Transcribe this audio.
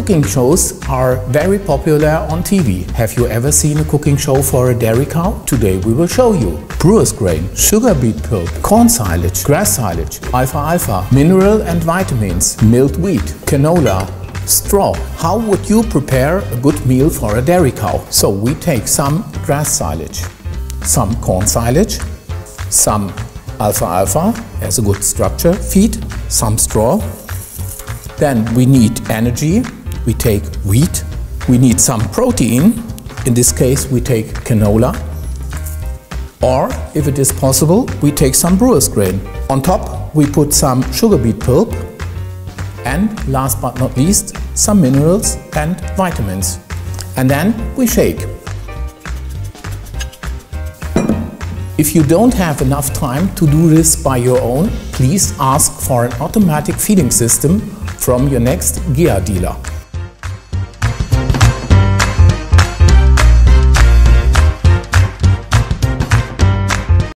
Cooking shows are very popular on TV. Have you ever seen a cooking show for a dairy cow? Today we will show you. Brewer's grain, sugar beet pulp, corn silage, grass silage, alfalfa, mineral and vitamins, milled wheat, canola, straw. How would you prepare a good meal for a dairy cow? So we take some grass silage, some corn silage, some alfalfa as a good structure feed, some straw. Then we need energy, we take wheat, we need some protein, in this case we take canola, or if it is possible we take some brewer's grain. On top we put some sugar beet pulp and last but not least some minerals and vitamins. And then we shake. If you don't have enough time to do this by your own, please ask for an automatic feeding system from your next GEA dealer.